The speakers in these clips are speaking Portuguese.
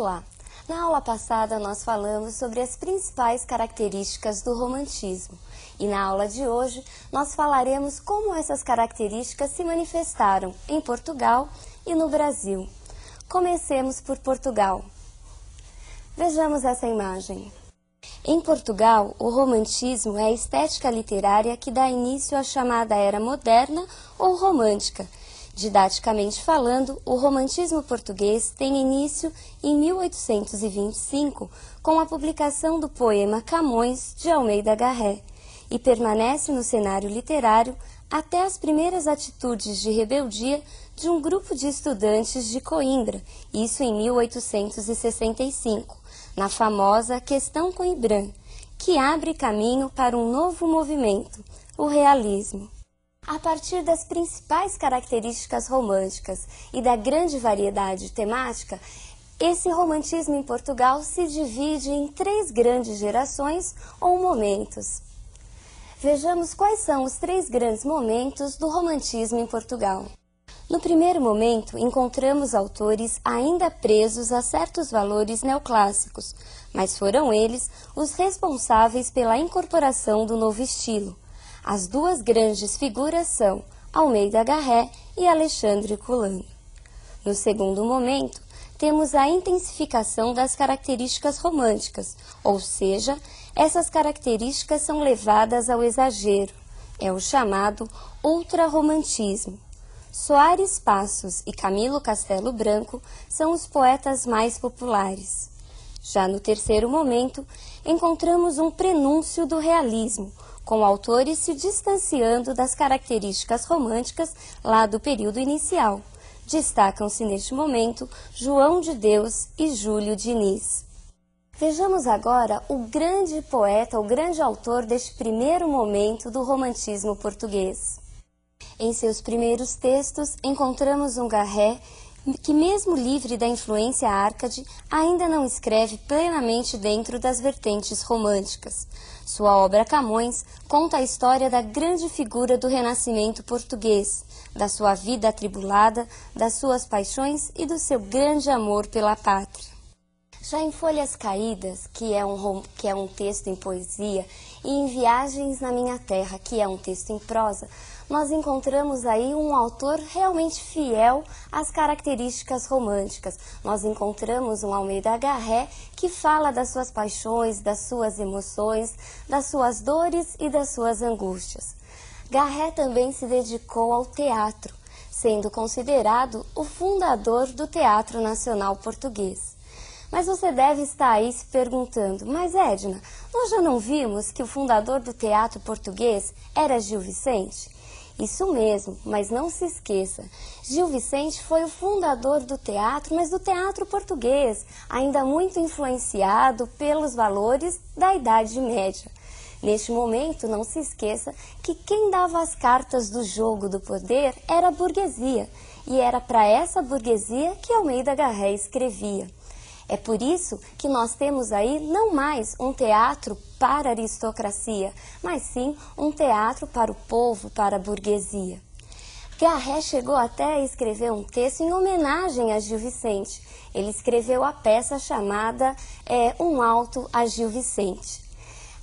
Olá! Na aula passada nós falamos sobre as principais características do romantismo e na aula de hoje nós falaremos como essas características se manifestaram em Portugal e no Brasil. Comecemos por Portugal. Vejamos essa imagem. Em Portugal, o romantismo é a estética literária que dá início à chamada Era Moderna ou Romântica. Didaticamente falando, o romantismo português tem início em 1825, com a publicação do poema Camões, de Almeida Garré, e permanece no cenário literário até as primeiras atitudes de rebeldia de um grupo de estudantes de Coimbra, isso em 1865, na famosa Questão Coimbrã, que abre caminho para um novo movimento, o realismo. A partir das principais características românticas e da grande variedade temática, esse romantismo em Portugal se divide em 3 grandes gerações ou momentos. Vejamos quais são os 3 grandes momentos do romantismo em Portugal. No primeiro momento, encontramos autores ainda presos a certos valores neoclássicos, mas foram eles os responsáveis pela incorporação do novo estilo. As 2 grandes figuras são Almeida Garré e Alexandre Herculano. No segundo momento, temos a intensificação das características românticas, ou seja, essas características são levadas ao exagero. É o chamado ultrarromantismo. Soares Passos e Camilo Castelo Branco são os poetas mais populares. Já no terceiro momento, encontramos um prenúncio do realismo, com autores se distanciando das características românticas lá do período inicial. Destacam-se neste momento João de Deus e Júlio Diniz. Vejamos agora o grande poeta, o grande autor deste primeiro momento do romantismo português. Em seus primeiros textos, encontramos um Garré que, mesmo livre da influência árcade, ainda não escreve plenamente dentro das vertentes românticas. Sua obra Camões conta a história da grande figura do renascimento português, da sua vida atribulada, das suas paixões e do seu grande amor pela pátria. Já em Folhas Caídas, que é um texto em poesia, e em Viagens na Minha Terra, que é um texto em prosa, nós encontramos aí um autor realmente fiel às características românticas. Nós encontramos um Almeida Garré que fala das suas paixões, das suas emoções, das suas dores e das suas angústias. Garré também se dedicou ao teatro, sendo considerado o fundador do Teatro Nacional Português. Mas você deve estar aí se perguntando, mas Edna, nós já não vimos que o fundador do teatro português era Gil Vicente? Isso mesmo, mas não se esqueça, Gil Vicente foi o fundador do teatro, mas do teatro português, ainda muito influenciado pelos valores da Idade Média. Neste momento, não se esqueça que quem dava as cartas do jogo do poder era a burguesia, e era para essa burguesia que Almeida Garré escrevia. É por isso que nós temos aí não mais um teatro para a aristocracia, mas sim um teatro para o povo, para a burguesia. Garré chegou até a escrever um texto em homenagem a Gil Vicente. Ele escreveu a peça chamada Um Alto a Gil Vicente.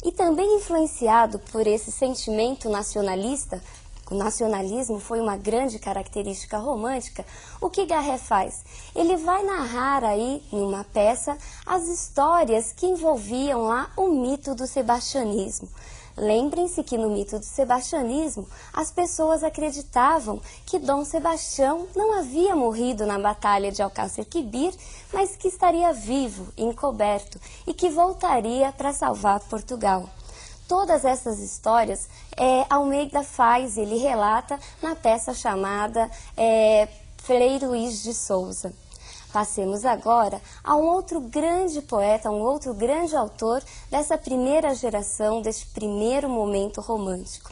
E também influenciado por esse sentimento nacionalista, o nacionalismo foi uma grande característica romântica, o que Garré faz? Ele vai narrar aí, numa peça, as histórias que envolviam lá o mito do sebastianismo. Lembrem-se que no mito do sebastianismo, as pessoas acreditavam que Dom Sebastião não havia morrido na Batalha de Alcácer Quibir, mas que estaria vivo, encoberto, e que voltaria para salvar Portugal. Todas essas histórias Almeida faz, ele relata na peça chamada Frei Luís de Souza. Passemos agora a um outro grande poeta, um outro grande autor dessa primeira geração, deste primeiro momento romântico.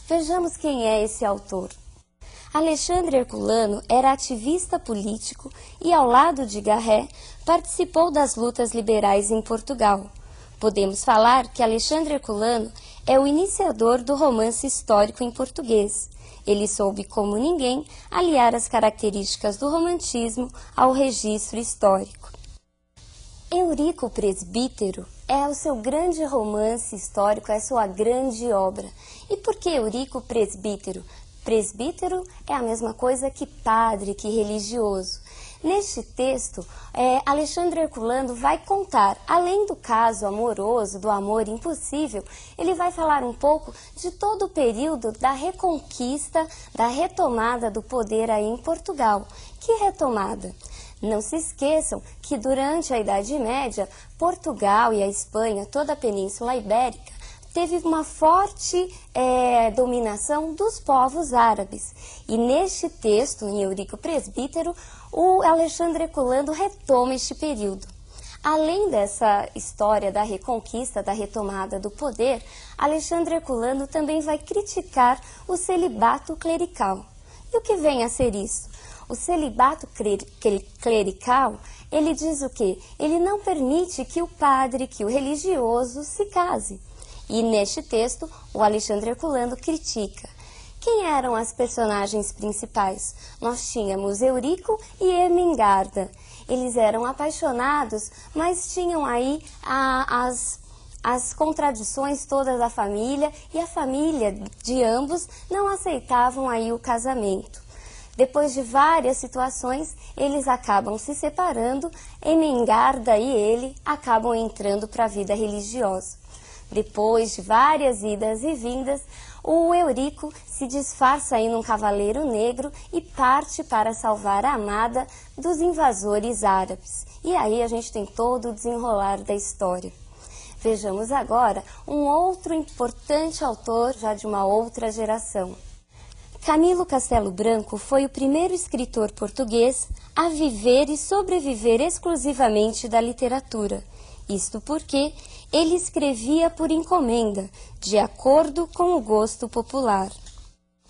Vejamos quem é esse autor. Alexandre Herculano era ativista político e, ao lado de Garré, participou das lutas liberais em Portugal. Podemos falar que Alexandre Herculano é o iniciador do romance histórico em português. Ele soube, como ninguém, aliar as características do romantismo ao registro histórico. Eurico o Presbítero é o seu grande romance histórico, é a sua grande obra. E por que Eurico o Presbítero? Presbítero é a mesma coisa que padre, que religioso. Neste texto, Alexandre Herculano vai contar, além do caso amoroso, do amor impossível, ele vai falar um pouco de todo o período da reconquista, da retomada do poder aí em Portugal. Que retomada? Não se esqueçam que durante a Idade Média, Portugal e a Espanha, toda a Península Ibérica, teve uma forte dominação dos povos árabes. E neste texto, em Eurico Presbítero, o Alexandre Herculano retoma este período. Além dessa história da reconquista, da retomada do poder, Alexandre Herculano também vai criticar o celibato clerical. E o que vem a ser isso? O celibato clerical, ele diz o quê? Ele não permite que o padre, que o religioso se case. E neste texto, o Alexandre Herculano critica. Quem eram as personagens principais? Nós tínhamos Eurico e Ermengarda. Eles eram apaixonados, mas tinham aí as contradições todas da família, e a família de ambos não aceitavam aí o casamento. Depois de várias situações, eles acabam se separando, Ermengarda e ele acabam entrando para a vida religiosa. Depois de várias idas e vindas, o Eurico se disfarça aí num cavaleiro negro e parte para salvar a amada dos invasores árabes. E aí a gente tem todo o desenrolar da história. Vejamos agora um outro importante autor já de uma outra geração. Camilo Castelo Branco foi o primeiro escritor português a viver e sobreviver exclusivamente da literatura. Isto porque ele escrevia por encomenda, de acordo com o gosto popular.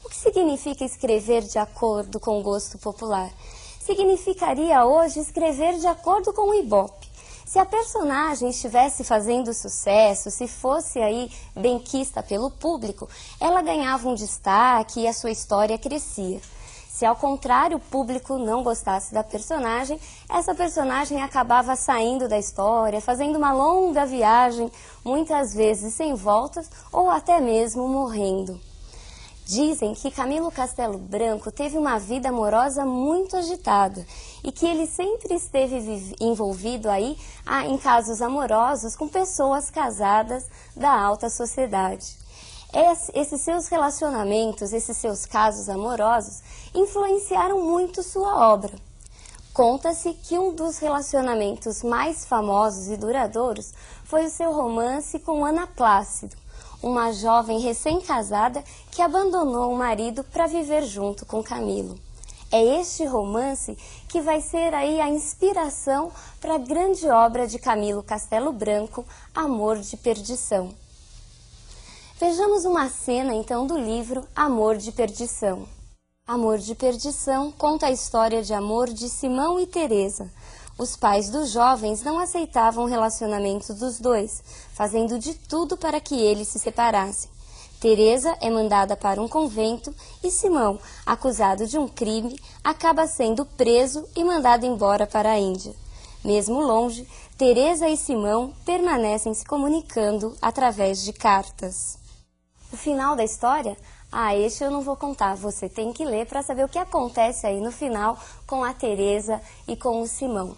O que significa escrever de acordo com o gosto popular? Significaria hoje escrever de acordo com o Ibope. Se a personagem estivesse fazendo sucesso, se fosse aí benquista pelo público, ela ganhava um destaque e a sua história crescia. Se ao contrário o público não gostasse da personagem, essa personagem acabava saindo da história, fazendo uma longa viagem, muitas vezes sem voltas ou até mesmo morrendo. Dizem que Camilo Castelo Branco teve uma vida amorosa muito agitada e que ele sempre esteve envolvido aí em casos amorosos com pessoas casadas da alta sociedade. Esses seus relacionamentos, esses seus casos amorosos influenciaram muito sua obra. Conta-se que um dos relacionamentos mais famosos e duradouros foi o seu romance com Ana Plácido, uma jovem recém-casada que abandonou o marido para viver junto com Camilo. É este romance que vai ser aí a inspiração para a grande obra de Camilo Castelo Branco, Amor de Perdição. Vejamos uma cena então do livro Amor de Perdição. Amor de Perdição conta a história de amor de Simão e Teresa. Os pais dos jovens não aceitavam o relacionamento dos dois, fazendo de tudo para que eles se separassem. Teresa é mandada para um convento e Simão, acusado de um crime, acaba sendo preso e mandado embora para a Índia. Mesmo longe, Teresa e Simão permanecem se comunicando através de cartas. O final da história? Este eu não vou contar, você tem que ler para saber o que acontece aí no final com a Teresa e com o Simão.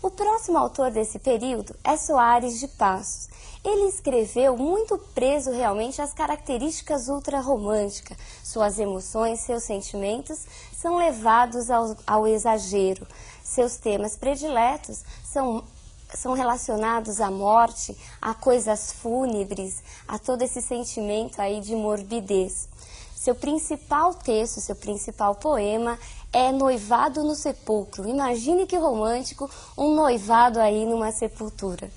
O próximo autor desse período é Soares de Passos. Ele escreveu muito preso realmente às características ultrarromânticas. Suas emoções, seus sentimentos são levados ao exagero. Seus temas prediletos são relacionados à morte, a coisas fúnebres, a todo esse sentimento aí de morbidez. Seu principal texto, seu principal poema é Noivado no Sepulcro. Imagine que romântico, um noivado aí numa sepultura.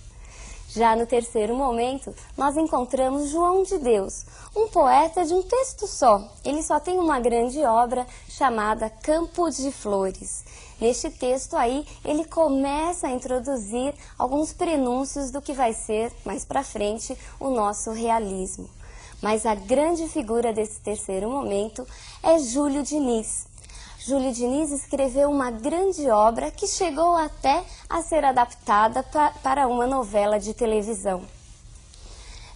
Já no terceiro momento, nós encontramos João de Deus, um poeta de um texto só. Ele só tem uma grande obra chamada Campo de Flores. Neste texto aí, ele começa a introduzir alguns prenúncios do que vai ser, mais para frente, o nosso realismo. Mas a grande figura desse terceiro momento é Júlio Diniz. Júlio Diniz escreveu uma grande obra que chegou até a ser adaptada para uma novela de televisão.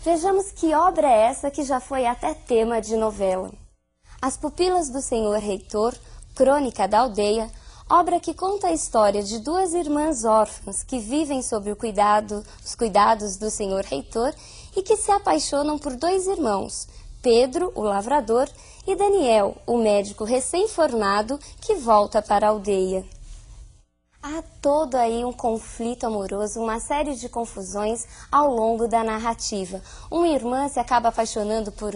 Vejamos que obra é essa que já foi até tema de novela. As Pupilas do Senhor Reitor, Crônica da Aldeia, obra que conta a história de duas irmãs órfãs que vivem sob os cuidados do Senhor Reitor e que se apaixonam por dois irmãos, Pedro, o lavrador, e Daniel, o médico recém-formado que volta para a aldeia. Há todo aí um conflito amoroso, uma série de confusões ao longo da narrativa. Uma irmã se acaba apaixonando por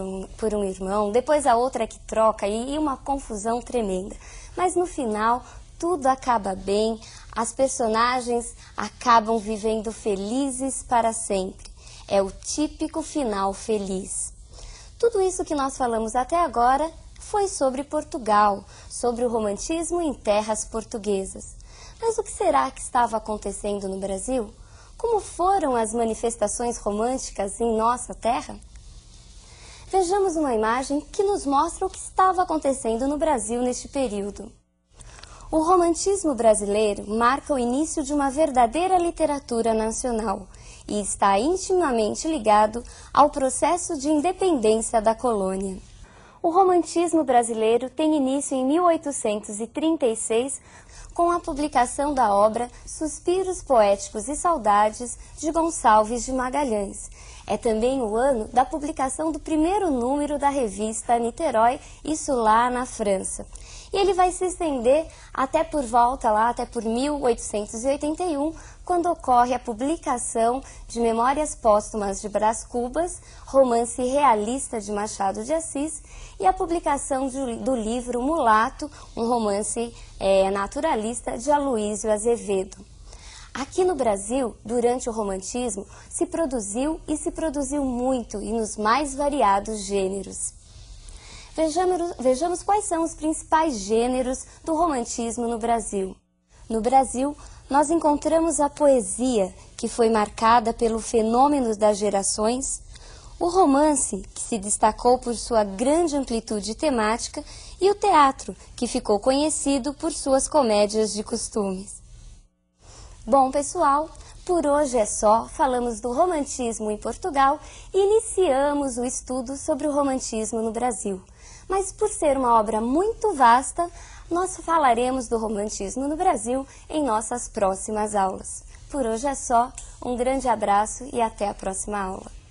um irmão, depois a outra que troca e uma confusão tremenda. Mas no final tudo acaba bem, as personagens acabam vivendo felizes para sempre. É o típico final feliz. Tudo isso que nós falamos até agora foi sobre Portugal, sobre o romantismo em terras portuguesas. Mas o que será que estava acontecendo no Brasil? Como foram as manifestações românticas em nossa terra? Vejamos uma imagem que nos mostra o que estava acontecendo no Brasil neste período. O romantismo brasileiro marca o início de uma verdadeira literatura nacional e está intimamente ligado ao processo de independência da colônia. O romantismo brasileiro tem início em 1836, com a publicação da obra Suspiros Poéticos e Saudades, de Gonçalves de Magalhães. É também o ano da publicação do primeiro número da revista Niterói, isso lá na França. E ele vai se estender até por 1881, quando ocorre a publicação de Memórias Póstumas de Brás Cubas, romance realista de Machado de Assis, e a publicação do livro Mulato, um romance naturalista de Aloísio Azevedo. Aqui no Brasil, durante o romantismo, se produziu muito e nos mais variados gêneros. Vejamos quais são os principais gêneros do romantismo no Brasil. No Brasil, nós encontramos a poesia, que foi marcada pelo fenômeno das gerações, o romance, que se destacou por sua grande amplitude temática, e o teatro, que ficou conhecido por suas comédias de costumes. Bom, pessoal, por hoje é só. Falamos do romantismo em Portugal e iniciamos o estudo sobre o romantismo no Brasil. Mas por ser uma obra muito vasta, nós falaremos do romantismo no Brasil em nossas próximas aulas. Por hoje é só, um grande abraço e até a próxima aula.